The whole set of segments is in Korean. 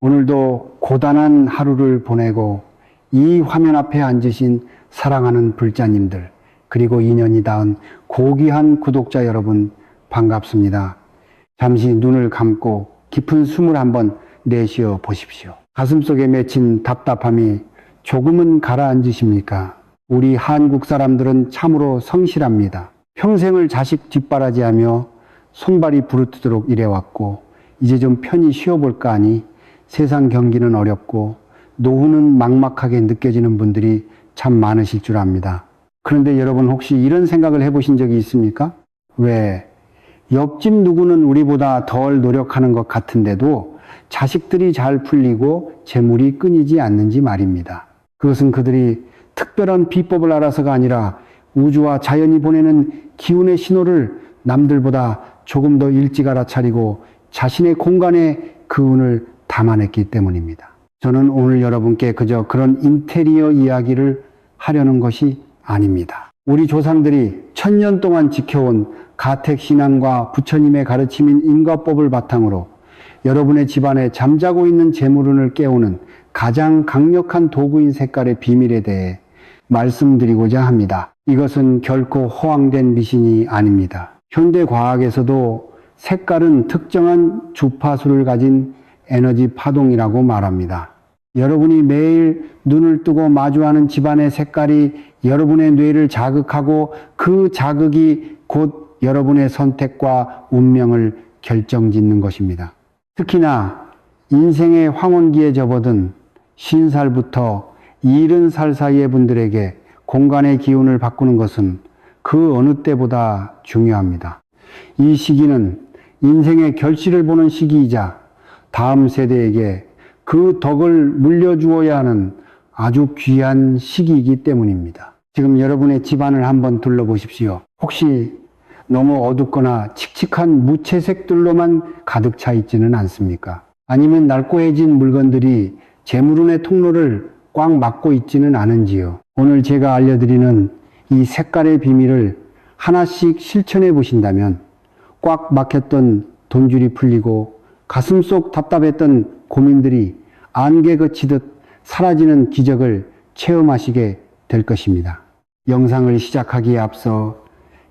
오늘도 고단한 하루를 보내고 이 화면 앞에 앉으신 사랑하는 불자님들, 그리고 인연이 닿은 고귀한 구독자 여러분 반갑습니다. 잠시 눈을 감고 깊은 숨을 한번 내쉬어 보십시오. 가슴속에 맺힌 답답함이 조금은 가라앉으십니까? 우리 한국 사람들은 참으로 성실합니다. 평생을 자식 뒷바라지하며 손발이 부르트도록 일해왔고 이제 좀 편히 쉬어볼까 하니 세상 경기는 어렵고 노후는 막막하게 느껴지는 분들이 참 많으실 줄 압니다. 그런데 여러분 혹시 이런 생각을 해보신 적이 있습니까? 왜 옆집 누구는 우리보다 덜 노력하는 것 같은데도 자식들이 잘 풀리고 재물이 끊이지 않는지 말입니다. 그것은 그들이 특별한 비법을 알아서가 아니라 우주와 자연이 보내는 기운의 신호를 남들보다 조금 더 일찍 알아차리고 자신의 공간에 그 운을 담아냈기 때문입니다. 저는 오늘 여러분께 그저 그런 인테리어 이야기를 하려는 것이 아닙니다. 우리 조상들이 1000년 동안 지켜온 가택신앙과 부처님의 가르침인 인과법을 바탕으로 여러분의 집안에 잠자고 있는 재물운을 깨우는 가장 강력한 도구인 색깔의 비밀에 대해 말씀드리고자 합니다. 이것은 결코 허황된 미신이 아닙니다. 현대 과학에서도 색깔은 특정한 주파수를 가진 에너지 파동이라고 말합니다. 여러분이 매일 눈을 뜨고 마주하는 집안의 색깔이 여러분의 뇌를 자극하고 그 자극이 곧 여러분의 선택과 운명을 결정짓는 것입니다. 특히나 인생의 황혼기에 접어든 50살부터 70살 사이의 분들에게 공간의 기운을 바꾸는 것은 그 어느 때보다 중요합니다. 이 시기는 인생의 결실을 보는 시기이자 다음 세대에게 그 덕을 물려주어야 하는 아주 귀한 시기이기 때문입니다. 지금 여러분의 집안을 한번 둘러보십시오. 혹시 너무 어둡거나 칙칙한 무채색들로만 가득 차 있지는 않습니까? 아니면 낡고해진 물건들이 재물운의 통로를 꽉 막고 있지는 않은지요? 오늘 제가 알려드리는 이 색깔의 비밀을 하나씩 실천해 보신다면 꽉 막혔던 돈줄이 풀리고 가슴속 답답했던 고민들이 안개 그치듯 사라지는 기적을 체험하시게 될 것입니다. 영상을 시작하기에 앞서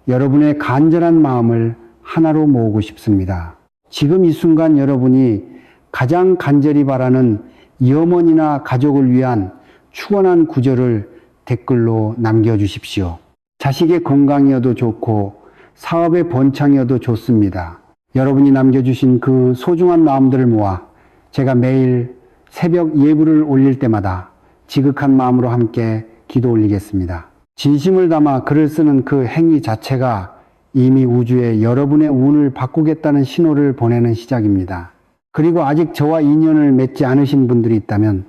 여러분의 간절한 마음을 하나로 모으고 싶습니다. 지금 이 순간 여러분이 가장 간절히 바라는 염원이나 가족을 위한 축원한 구절을 댓글로 남겨주십시오. 자식의 건강이어도 좋고 사업의 번창이어도 좋습니다. 여러분이 남겨주신 그 소중한 마음들을 모아 제가 매일 새벽 예불을 올릴 때마다 지극한 마음으로 함께 기도 올리겠습니다. 진심을 담아 글을 쓰는 그 행위 자체가 이미 우주에 여러분의 운을 바꾸겠다는 신호를 보내는 시작입니다. 그리고 아직 저와 인연을 맺지 않으신 분들이 있다면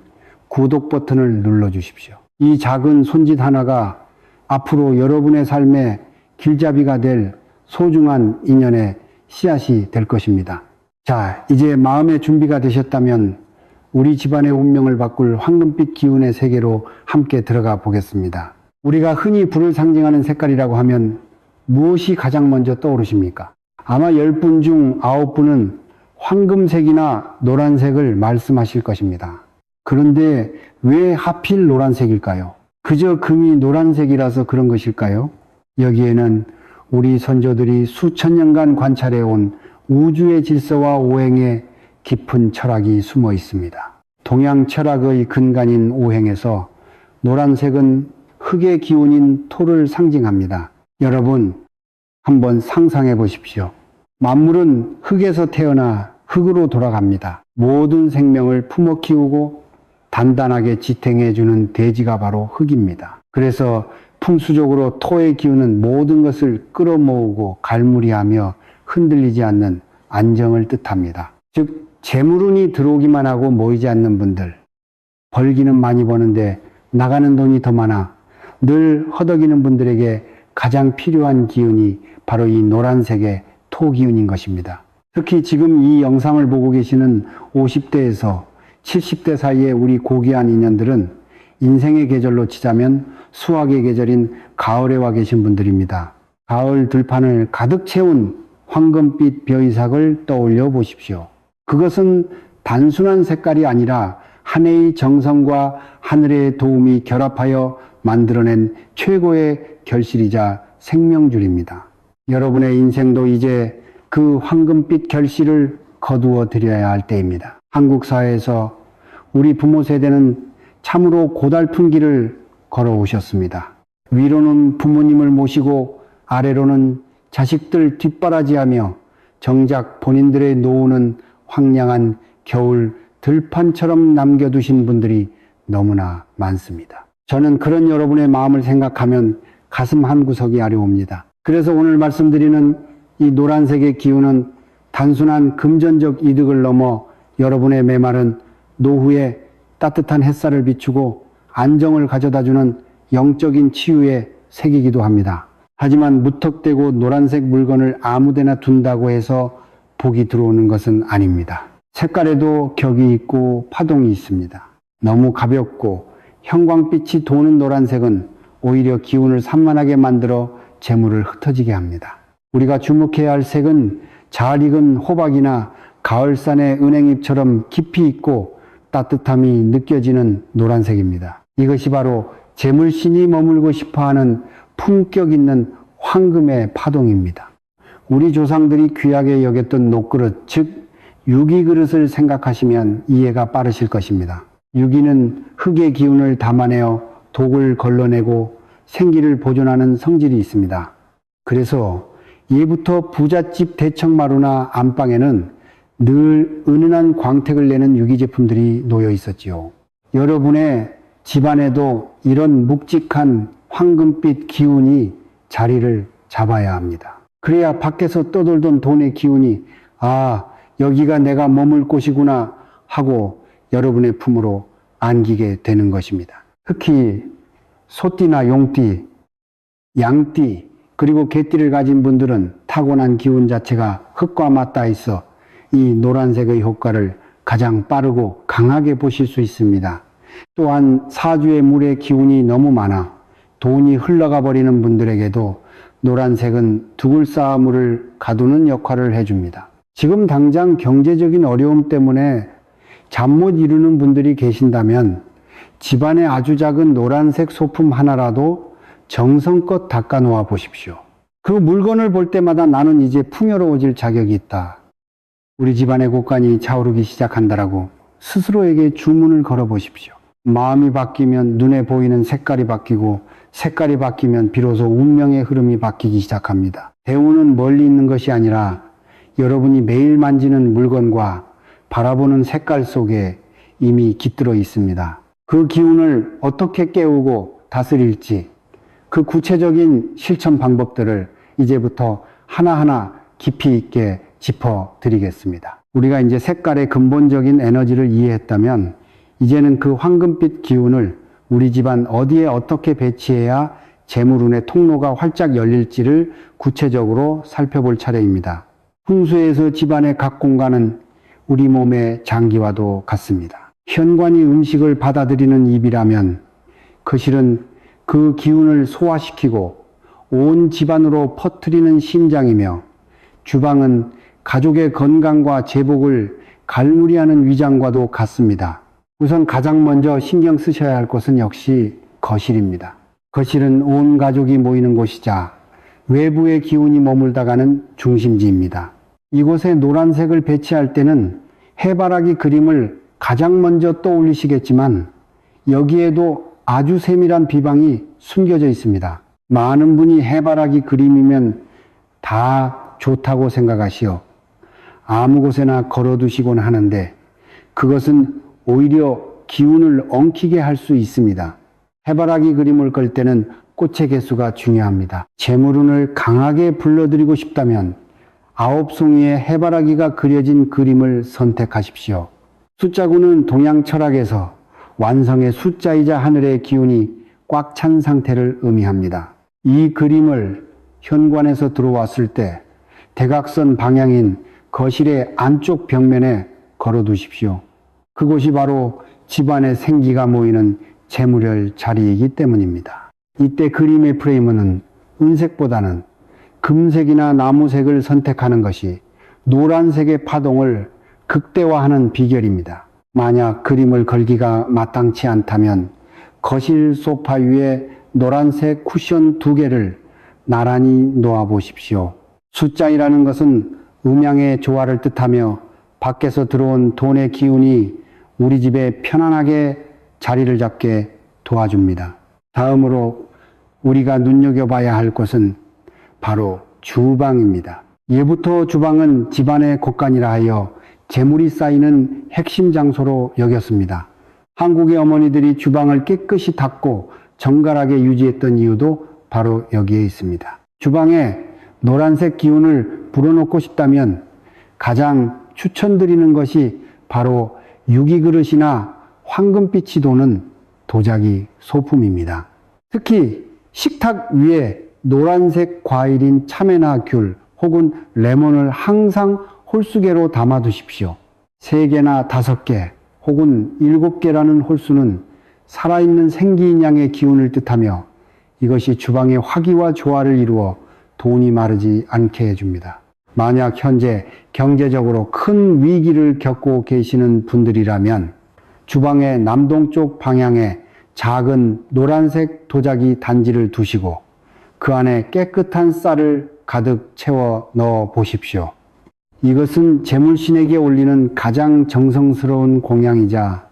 구독 버튼을 눌러주십시오. 이 작은 손짓 하나가 앞으로 여러분의 삶에 길잡이가 될 소중한 인연의 씨앗이 될 것입니다. 자, 이제 마음의 준비가 되셨다면 우리 집안의 운명을 바꿀 황금빛 기운의 세계로 함께 들어가 보겠습니다. 우리가 흔히 불을 상징하는 색깔이라고 하면 무엇이 가장 먼저 떠오르십니까? 아마 10분 중 9분은 황금색이나 노란색을 말씀하실 것입니다. 그런데 왜 하필 노란색일까요? 그저 금이 노란색이라서 그런 것일까요? 여기에는 우리 선조들이 수천 년간 관찰해온 우주의 질서와 오행의 깊은 철학이 숨어 있습니다. 동양 철학의 근간인 오행에서 노란색은 흙의 기운인 토를 상징합니다. 여러분, 한번 상상해 보십시오. 만물은 흙에서 태어나 흙으로 돌아갑니다. 모든 생명을 품어 키우고 단단하게 지탱해주는 대지가 바로 흙입니다. 그래서 풍수적으로 토의 기운은 모든 것을 끌어모으고 갈무리하며 흔들리지 않는 안정을 뜻합니다. 즉 재물운이 들어오기만 하고 모이지 않는 분들, 벌기는 많이 버는데 나가는 돈이 더 많아 늘 허덕이는 분들에게 가장 필요한 기운이 바로 이 노란색의 토 기운인 것입니다. 특히 지금 이 영상을 보고 계시는 50대에서 70대 사이의 우리 고귀한 인연들은 인생의 계절로 치자면 수확의 계절인 가을에 와 계신 분들입니다. 가을 들판을 가득 채운 황금빛 벼이삭을 떠올려 보십시오. 그것은 단순한 색깔이 아니라 한 해의 정성과 하늘의 도움이 결합하여 만들어낸 최고의 결실이자 생명줄입니다. 여러분의 인생도 이제 그 황금빛 결실을 거두어 드려야 할 때입니다. 한국 사회에서 우리 부모 세대는 참으로 고달픈 길을 걸어오셨습니다. 위로는 부모님을 모시고 아래로는 자식들 뒷바라지하며 정작 본인들의 노후는 황량한 겨울 들판처럼 남겨두신 분들이 너무나 많습니다. 저는 그런 여러분의 마음을 생각하면 가슴 한구석이 아려옵니다. 그래서 오늘 말씀드리는 이 노란색의 기운은 단순한 금전적 이득을 넘어 여러분의 메마른 노후에 따뜻한 햇살을 비추고 안정을 가져다주는 영적인 치유의 색이기도 합니다. 하지만 무턱대고 노란색 물건을 아무데나 둔다고 해서 복이 들어오는 것은 아닙니다. 색깔에도 격이 있고 파동이 있습니다. 너무 가볍고 형광빛이 도는 노란색은 오히려 기운을 산만하게 만들어 재물을 흩어지게 합니다. 우리가 주목해야 할 색은 잘 익은 호박이나 가을산의 은행잎처럼 깊이 있고 따뜻함이 느껴지는 노란색입니다. 이것이 바로 재물신이 머물고 싶어하는 품격 있는 황금의 파동입니다. 우리 조상들이 귀하게 여겼던 녹그릇, 즉 유기그릇을 생각하시면 이해가 빠르실 것입니다. 유기는 흙의 기운을 담아내어 독을 걸러내고 생기를 보존하는 성질이 있습니다. 그래서 예부터 부잣집 대청마루나 안방에는 늘 은은한 광택을 내는 유기제품들이 놓여 있었지요. 여러분의 집안에도 이런 묵직한 황금빛 기운이 자리를 잡아야 합니다. 그래야 밖에서 떠돌던 돈의 기운이 여기가 내가 머물 곳이구나 하고 여러분의 품으로 안기게 되는 것입니다. 특히 소띠나 용띠, 양띠, 그리고 개띠를 가진 분들은 타고난 기운 자체가 흙과 맞닿아 있어 이 노란색의 효과를 가장 빠르고 강하게 보실 수 있습니다. 또한 사주의 물의 기운이 너무 많아 돈이 흘러가 버리는 분들에게도 노란색은 두글 쌓아물을 가두는 역할을 해줍니다. 지금 당장 경제적인 어려움 때문에 잠 못 이루는 분들이 계신다면 집안에 아주 작은 노란색 소품 하나라도 정성껏 닦아 놓아 보십시오. 그 물건을 볼 때마다 나는 이제 풍요로워질 자격이 있다. 우리 집안의 곳간이 차오르기 시작한다라고 스스로에게 주문을 걸어 보십시오. 마음이 바뀌면 눈에 보이는 색깔이 바뀌고 색깔이 바뀌면 비로소 운명의 흐름이 바뀌기 시작합니다. 대우는 멀리 있는 것이 아니라 여러분이 매일 만지는 물건과 바라보는 색깔 속에 이미 깃들어 있습니다. 그 기운을 어떻게 깨우고 다스릴지 그 구체적인 실천 방법들을 이제부터 하나하나 깊이 있게 짚어드리겠습니다. 우리가 이제 색깔의 근본적인 에너지를 이해했다면 이제는 그 황금빛 기운을 우리 집안 어디에 어떻게 배치해야 재물운의 통로가 활짝 열릴지를 구체적으로 살펴볼 차례입니다. 풍수에서 집안의 각 공간은 우리 몸의 장기와도 같습니다. 현관이 음식을 받아들이는 입이라면 거실은 그 기운을 소화시키고 온 집안으로 퍼뜨리는 심장이며 주방은 가족의 건강과 제복을 갈무리하는 위장과도 같습니다. 우선 가장 먼저 신경 쓰셔야 할 곳은 역시 거실입니다. 거실은 온 가족이 모이는 곳이자 외부의 기운이 머물다가는 중심지입니다. 이곳에 노란색을 배치할 때는 해바라기 그림을 가장 먼저 떠올리시겠지만 여기에도 아주 세밀한 비방이 숨겨져 있습니다. 많은 분이 해바라기 그림이면 다 좋다고 생각하시어 아무 곳에나 걸어두시곤 하는데 그것은 오히려 기운을 엉키게 할 수 있습니다. 해바라기 그림을 걸 때는 꽃의 개수가 중요합니다. 재물운을 강하게 불러들이고 싶다면 9송이의 해바라기가 그려진 그림을 선택하십시오. 숫자구는 동양 철학에서 완성의 숫자이자 하늘의 기운이 꽉 찬 상태를 의미합니다. 이 그림을 현관에서 들어왔을 때 대각선 방향인 거실의 안쪽 벽면에 걸어두십시오. 그곳이 바로 집안의 생기가 모이는 재물열 자리이기 때문입니다. 이때 그림의 프레임은 은색보다는 금색이나 나무색을 선택하는 것이 노란색의 파동을 극대화하는 비결입니다. 만약 그림을 걸기가 마땅치 않다면 거실 소파 위에 노란색 쿠션 2개를 나란히 놓아 보십시오. 숫자이라는 것은 음양의 조화를 뜻하며 밖에서 들어온 돈의 기운이 우리 집에 편안하게 자리를 잡게 도와줍니다. 다음으로 우리가 눈여겨봐야 할 곳은 바로 주방입니다. 예부터 주방은 집안의 곳간이라 하여 재물이 쌓이는 핵심 장소로 여겼습니다. 한국의 어머니들이 주방을 깨끗이 닦고 정갈하게 유지했던 이유도 바로 여기에 있습니다. 주방에 노란색 기운을 불어넣고 싶다면 가장 추천드리는 것이 바로 유기그릇이나 황금빛이 도는 도자기 소품입니다. 특히 식탁 위에 노란색 과일인 참외나 귤 혹은 레몬을 항상 홀수개로 담아 두십시오. 3개나 5개 혹은 7개라는 홀수는 살아있는 생기인 양의 기운을 뜻하며 이것이 주방의 화기와 조화를 이루어 돈이 마르지 않게 해줍니다. 만약 현재 경제적으로 큰 위기를 겪고 계시는 분들이라면 주방의 남동쪽 방향에 작은 노란색 도자기 단지를 두시고 그 안에 깨끗한 쌀을 가득 채워 넣어 보십시오. 이것은 재물신에게 올리는 가장 정성스러운 공양이자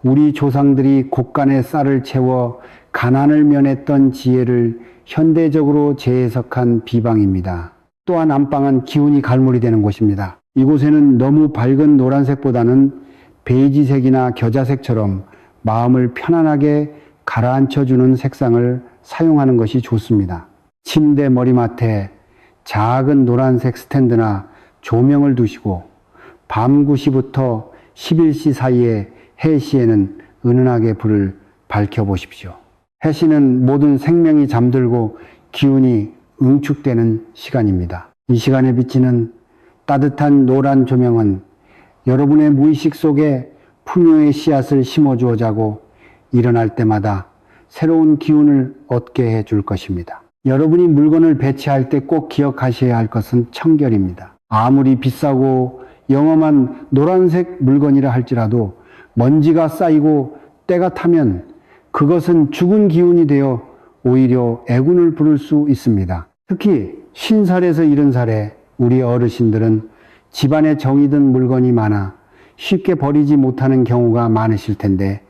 우리 조상들이 곳간에 쌀을 채워 가난을 면했던 지혜를 현대적으로 재해석한 비방입니다. 또한 안방은 기운이 갈무리 되는 곳입니다. 이곳에는 너무 밝은 노란색보다는 베이지색이나 겨자색처럼 마음을 편안하게 가라앉혀주는 색상을 사용하는 것이 좋습니다. 침대 머리맡에 작은 노란색 스탠드나 조명을 두시고 밤 9시부터 11시 사이에 해시에는 은은하게 불을 밝혀보십시오. 해시는 모든 생명이 잠들고 기운이 응축되는 시간입니다. 이 시간에 비치는 따뜻한 노란 조명은 여러분의 무의식 속에 풍요의 씨앗을 심어주어 자고 일어날 때마다 새로운 기운을 얻게 해줄 것입니다. 여러분이 물건을 배치할 때 꼭 기억하셔야 할 것은 청결입니다. 아무리 비싸고 영험한 노란색 물건이라 할지라도 먼지가 쌓이고 때가 타면 그것은 죽은 기운이 되어 오히려 애군을 부를 수 있습니다. 특히 50살에서 70살에 우리 어르신들은 집안에 정이 든 물건이 많아 쉽게 버리지 못하는 경우가 많으실 텐데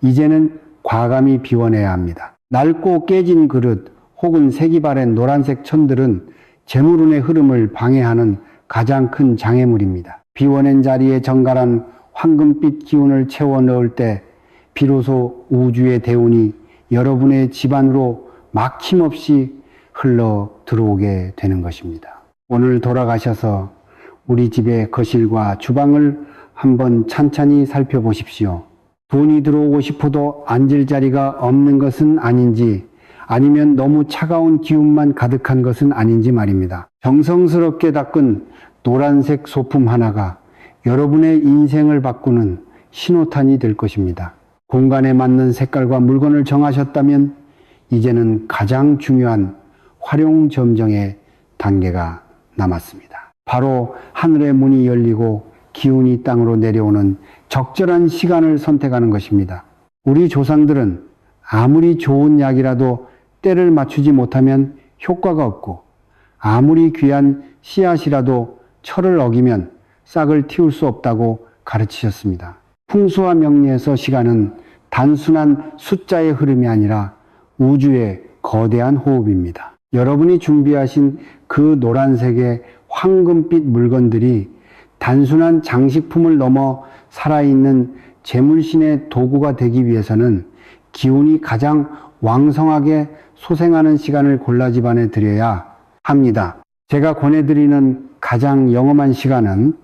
이제는 과감히 비워내야 합니다. 낡고 깨진 그릇 혹은 색이 바랜 노란색 천들은 재물운의 흐름을 방해하는 가장 큰 장애물입니다. 비워낸 자리에 정갈한 황금빛 기운을 채워 넣을 때 비로소 우주의 대운이 여러분의 집안으로 막힘없이 흘러 들어오게 되는 것입니다. 오늘 돌아가셔서 우리 집의 거실과 주방을 한번 찬찬히 살펴보십시오. 돈이 들어오고 싶어도 앉을 자리가 없는 것은 아닌지 아니면 너무 차가운 기운만 가득한 것은 아닌지 말입니다. 정성스럽게 닦은 노란색 소품 하나가 여러분의 인생을 바꾸는 신호탄이 될 것입니다. 공간에 맞는 색깔과 물건을 정하셨다면 이제는 가장 중요한 활용 점정의 단계가 남았습니다. 바로 하늘의 문이 열리고 기운이 땅으로 내려오는 적절한 시간을 선택하는 것입니다. 우리 조상들은 아무리 좋은 약이라도 때를 맞추지 못하면 효과가 없고 아무리 귀한 씨앗이라도 철을 어기면 싹을 틔울 수 없다고 가르치셨습니다. 풍수와 명리에서 시간은 단순한 숫자의 흐름이 아니라 우주의 거대한 호흡입니다. 여러분이 준비하신 그 노란색의 황금빛 물건들이 단순한 장식품을 넘어 살아있는 재물신의 도구가 되기 위해서는 기운이 가장 왕성하게 소생하는 시간을 골라 집안에 드려야 합니다. 제가 권해드리는 가장 영험한 시간은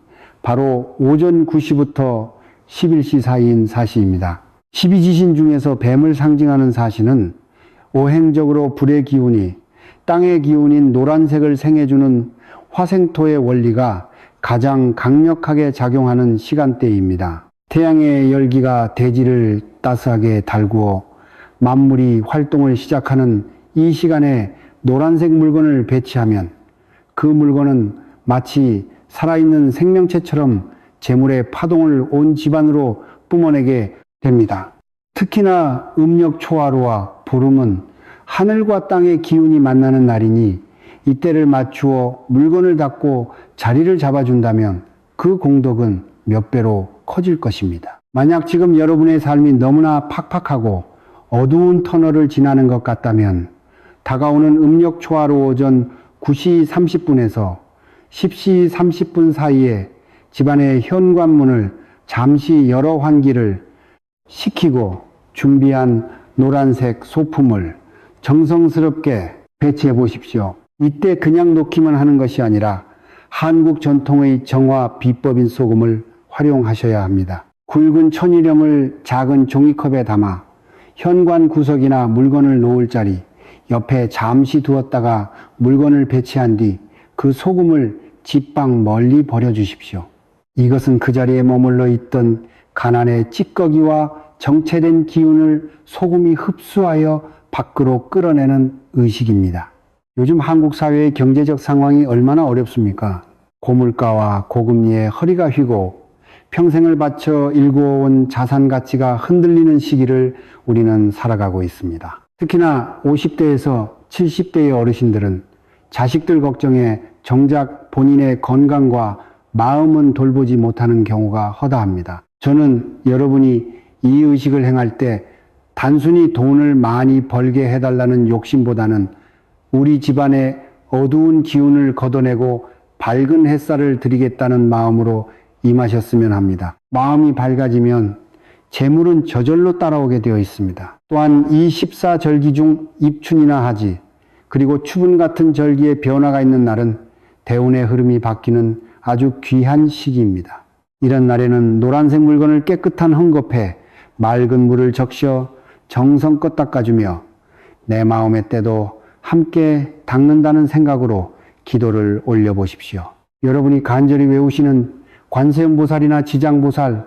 바로 오전 9시부터 11시 사이인 사시입니다. 12지신 중에서 뱀을 상징하는 사시는 오행적으로 불의 기운이 땅의 기운인 노란색을 생해주는 화생토의 원리가 가장 강력하게 작용하는 시간대입니다. 태양의 열기가 대지를 따스하게 달구어 만물이 활동을 시작하는 이 시간에 노란색 물건을 배치하면 그 물건은 마치 살아있는 생명체처럼 재물의 파동을 온 집안으로 뿜어내게 됩니다. 특히나 음력 초하루와 보름은 하늘과 땅의 기운이 만나는 날이니 이때를 맞추어 물건을 닫고 자리를 잡아준다면 그 공덕은 몇 배로 커질 것입니다. 만약 지금 여러분의 삶이 너무나 팍팍하고 어두운 터널을 지나는 것 같다면 다가오는 음력 초하루 오전 9시 30분에서 10시 30분 사이에 집안의 현관문을 잠시 열어 환기를 시키고 준비한 노란색 소품을 정성스럽게 배치해 보십시오. 이때 그냥 놓기만 하는 것이 아니라 한국 전통의 정화 비법인 소금을 활용하셔야 합니다. 굵은 천일염을 작은 종이컵에 담아 현관 구석이나 물건을 놓을 자리 옆에 잠시 두었다가 물건을 배치한 뒤 그 소금을 집 밖 멀리 버려주십시오. 이것은 그 자리에 머물러 있던 가난의 찌꺼기와 정체된 기운을 소금이 흡수하여 밖으로 끌어내는 의식입니다. 요즘 한국 사회의 경제적 상황이 얼마나 어렵습니까? 고물가와 고금리에 허리가 휘고 평생을 바쳐 일구어온 자산 가치가 흔들리는 시기를 우리는 살아가고 있습니다. 특히나 50대에서 70대의 어르신들은 자식들 걱정에 정작 본인의 건강과 마음은 돌보지 못하는 경우가 허다합니다. 저는 여러분이 이 의식을 행할 때 단순히 돈을 많이 벌게 해달라는 욕심보다는 우리 집안의 어두운 기운을 걷어내고 밝은 햇살을 드리겠다는 마음으로 임하셨으면 합니다. 마음이 밝아지면 재물은 저절로 따라오게 되어 있습니다. 또한 이 14절기 중 입춘이나 하지 그리고 추분 같은 절기에 변화가 있는 날은 대운의 흐름이 바뀌는 아주 귀한 시기입니다. 이런 날에는 노란색 물건을 깨끗한 헝겊에 맑은 물을 적셔 정성껏 닦아주며 내 마음의 때도 함께 닦는다는 생각으로 기도를 올려보십시오. 여러분이 간절히 외우시는 관세음보살이나 지장보살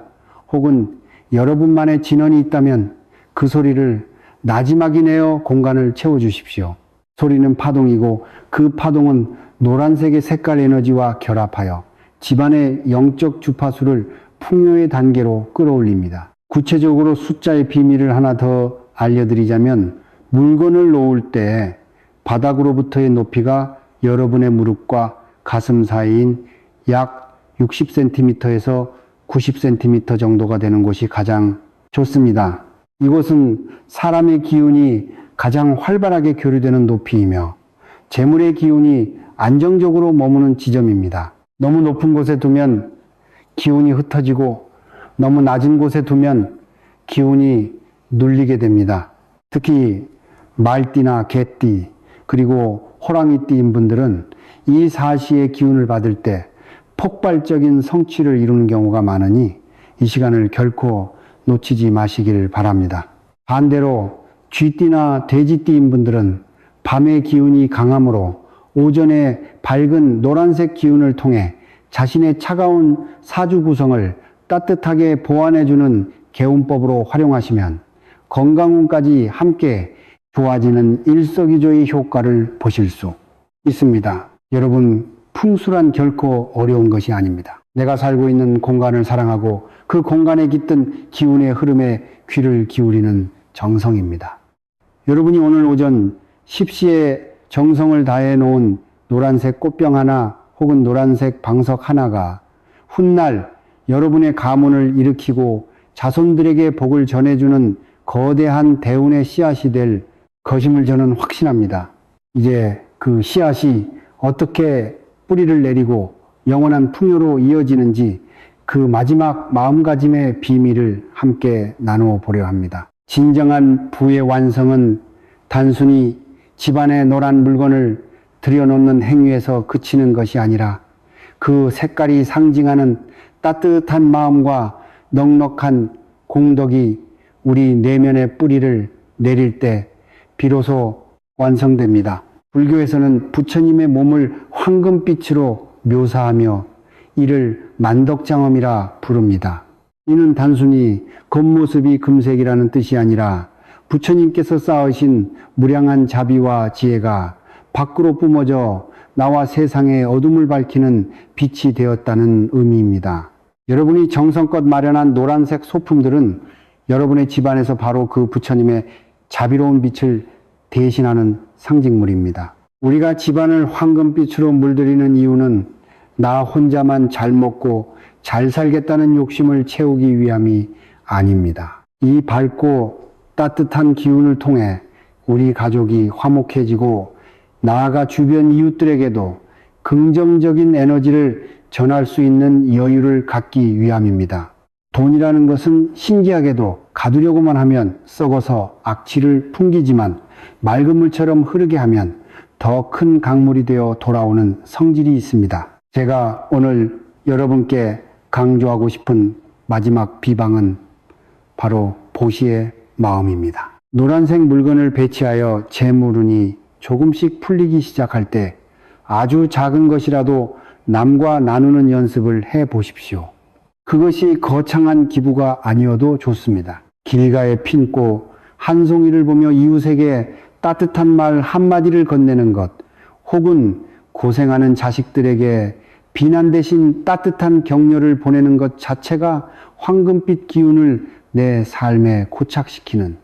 혹은 여러분만의 진언이 있다면 그 소리를 나지막이 내어 공간을 채워주십시오. 소리는 파동이고 그 파동은 노란색의 색깔 에너지와 결합하여 집안의 영적 주파수를 풍요의 단계로 끌어올립니다. 구체적으로 숫자의 비밀을 하나 더 알려드리자면 물건을 놓을 때 바닥으로부터의 높이가 여러분의 무릎과 가슴 사이인 약 60cm에서 90cm 정도가 되는 곳이 가장 좋습니다. 이곳은 사람의 기운이 가장 활발하게 교류되는 높이이며 재물의 기운이 안정적으로 머무는 지점입니다. 너무 높은 곳에 두면 기운이 흩어지고 너무 낮은 곳에 두면 기운이 눌리게 됩니다. 특히 말띠나 개띠 그리고 호랑이띠인 분들은 이 사시의 기운을 받을 때 폭발적인 성취를 이루는 경우가 많으니 이 시간을 결코 놓치지 마시길 바랍니다. 반대로 쥐띠나 돼지띠인 분들은 밤의 기운이 강하므로 오전에 밝은 노란색 기운을 통해 자신의 차가운 사주 구성을 따뜻하게 보완해주는 개운법으로 활용하시면 건강운까지 함께 좋아지는 일석이조의 효과를 보실 수 있습니다. 여러분, 풍수란 결코 어려운 것이 아닙니다. 내가 살고 있는 공간을 사랑하고 그 공간에 깃든 기운의 흐름에 귀를 기울이는 정성입니다. 여러분이 오늘 오전 10시에 정성을 다해 놓은 노란색 꽃병 하나 혹은 노란색 방석 하나가 훗날 여러분의 가문을 일으키고 자손들에게 복을 전해주는 거대한 대운의 씨앗이 될 것임을 저는 확신합니다. 이제 그 씨앗이 어떻게 뿌리를 내리고 영원한 풍요로 이어지는지 그 마지막 마음가짐의 비밀을 함께 나누어 보려 합니다. 진정한 부의 완성은 단순히 집안에 노란 물건을 들여놓는 행위에서 그치는 것이 아니라 그 색깔이 상징하는 따뜻한 마음과 넉넉한 공덕이 우리 내면의 뿌리를 내릴 때 비로소 완성됩니다. 불교에서는 부처님의 몸을 황금빛으로 묘사하며 이를 만덕장엄이라 부릅니다. 이는 단순히 겉모습이 금색이라는 뜻이 아니라 부처님께서 쌓으신 무량한 자비와 지혜가 밖으로 뿜어져 나와 세상의 어둠을 밝히는 빛이 되었다는 의미입니다. 여러분이 정성껏 마련한 노란색 소품들은 여러분의 집안에서 바로 그 부처님의 자비로운 빛을 대신하는 상징물입니다. 우리가 집안을 황금빛으로 물들이는 이유는 나 혼자만 잘 먹고 잘 살겠다는 욕심을 채우기 위함이 아닙니다. 이 밝고 따뜻한 기운을 통해 우리 가족이 화목해지고 나아가 주변 이웃들에게도 긍정적인 에너지를 전할 수 있는 여유를 갖기 위함입니다. 돈이라는 것은 신기하게도 가두려고만 하면 썩어서 악취를 풍기지만 맑은 물처럼 흐르게 하면 더 큰 강물이 되어 돌아오는 성질이 있습니다. 제가 오늘 여러분께 강조하고 싶은 마지막 비방은 바로 보시의 마음입니다. 노란색 물건을 배치하여 재물운이 조금씩 풀리기 시작할 때 아주 작은 것이라도 남과 나누는 연습을 해 보십시오. 그것이 거창한 기부가 아니어도 좋습니다. 길가에 핀고 한 송이를 보며 이웃에게 따뜻한 말 한마디를 건네는 것, 혹은 고생하는 자식들에게 비난 대신 따뜻한 격려를 보내는 것 자체가 황금빛 기운을 내 삶에 고착시키는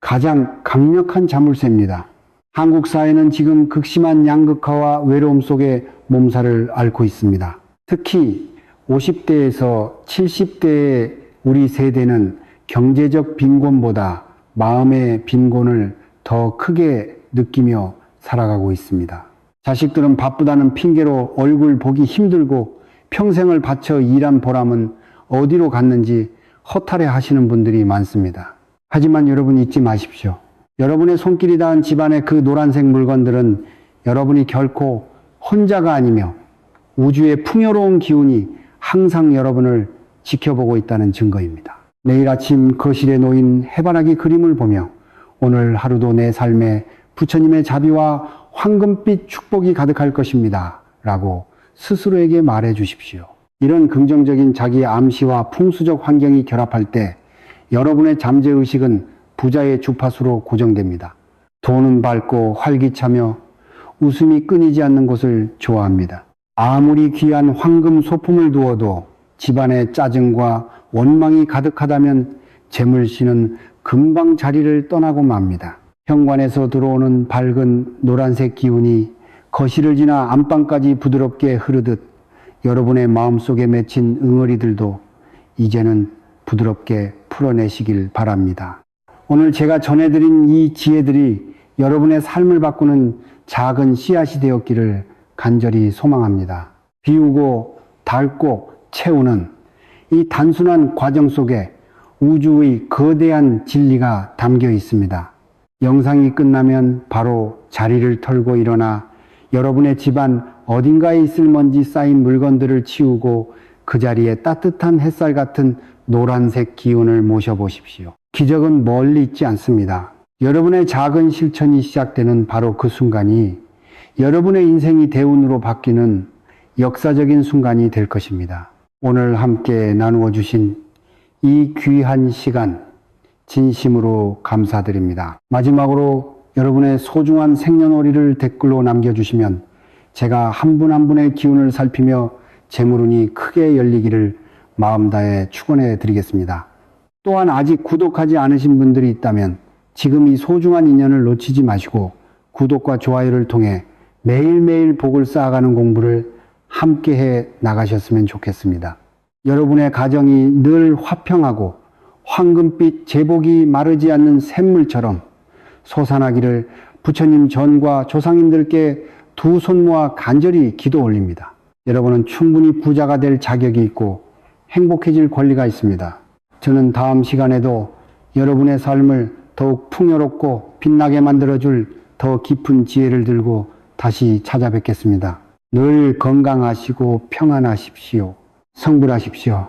가장 강력한 자물쇠입니다. 한국 사회는 지금 극심한 양극화와 외로움 속에 몸살을 앓고 있습니다. 특히 50대에서 70대의 우리 세대는 경제적 빈곤보다 마음의 빈곤을 더 크게 느끼며 살아가고 있습니다. 자식들은 바쁘다는 핑계로 얼굴 보기 힘들고 평생을 바쳐 일한 보람은 어디로 갔는지 허탈해 하시는 분들이 많습니다. 하지만 여러분 잊지 마십시오. 여러분의 손길이 닿은 집안의 그 노란색 물건들은 여러분이 결코 혼자가 아니며 우주의 풍요로운 기운이 항상 여러분을 지켜보고 있다는 증거입니다. 내일 아침 거실에 놓인 해바라기 그림을 보며 오늘 하루도 내 삶에 부처님의 자비와 황금빛 축복이 가득할 것입니다. 라고 스스로에게 말해 주십시오. 이런 긍정적인 자기 암시와 풍수적 환경이 결합할 때 여러분의 잠재의식은 부자의 주파수로 고정됩니다. 돈은 밝고 활기차며 웃음이 끊이지 않는 곳을 좋아합니다. 아무리 귀한 황금 소품을 두어도 집안에 짜증과 원망이 가득하다면 재물신은 금방 자리를 떠나고 맙니다. 현관에서 들어오는 밝은 노란색 기운이 거실을 지나 안방까지 부드럽게 흐르듯 여러분의 마음속에 맺힌 응어리들도 이제는 부드럽게 풀어내시길 바랍니다. 오늘 제가 전해드린 이 지혜들이 여러분의 삶을 바꾸는 작은 씨앗이 되었기를 간절히 소망합니다. 비우고 닳고 채우는 이 단순한 과정 속에 우주의 거대한 진리가 담겨 있습니다. 영상이 끝나면 바로 자리를 털고 일어나 여러분의 집안 어딘가에 있을 먼지 쌓인 물건들을 치우고 그 자리에 따뜻한 햇살 같은 노란색 기운을 모셔보십시오. 기적은 멀리 있지 않습니다. 여러분의 작은 실천이 시작되는 바로 그 순간이 여러분의 인생이 대운으로 바뀌는 역사적인 순간이 될 것입니다. 오늘 함께 나누어 주신 이 귀한 시간 진심으로 감사드립니다. 마지막으로 여러분의 소중한 생년월일을 댓글로 남겨주시면 제가 한 분 한 분의 기운을 살피며 재물운이 크게 열리기를 마음 다해 축원해 드리겠습니다. 또한 아직 구독하지 않으신 분들이 있다면 지금 이 소중한 인연을 놓치지 마시고 구독과 좋아요를 통해 매일매일 복을 쌓아가는 공부를 함께 해 나가셨으면 좋겠습니다. 여러분의 가정이 늘 화평하고 황금빛 제복이 마르지 않는 샘물처럼 솟아나기를 부처님 전과 조상님들께 두 손 모아 간절히 기도 올립니다. 여러분은 충분히 부자가 될 자격이 있고 행복해질 권리가 있습니다. 저는 다음 시간에도 여러분의 삶을 더욱 풍요롭고 빛나게 만들어줄 더 깊은 지혜를 들고 다시 찾아뵙겠습니다. 늘 건강하시고 평안하십시오. 성불하십시오.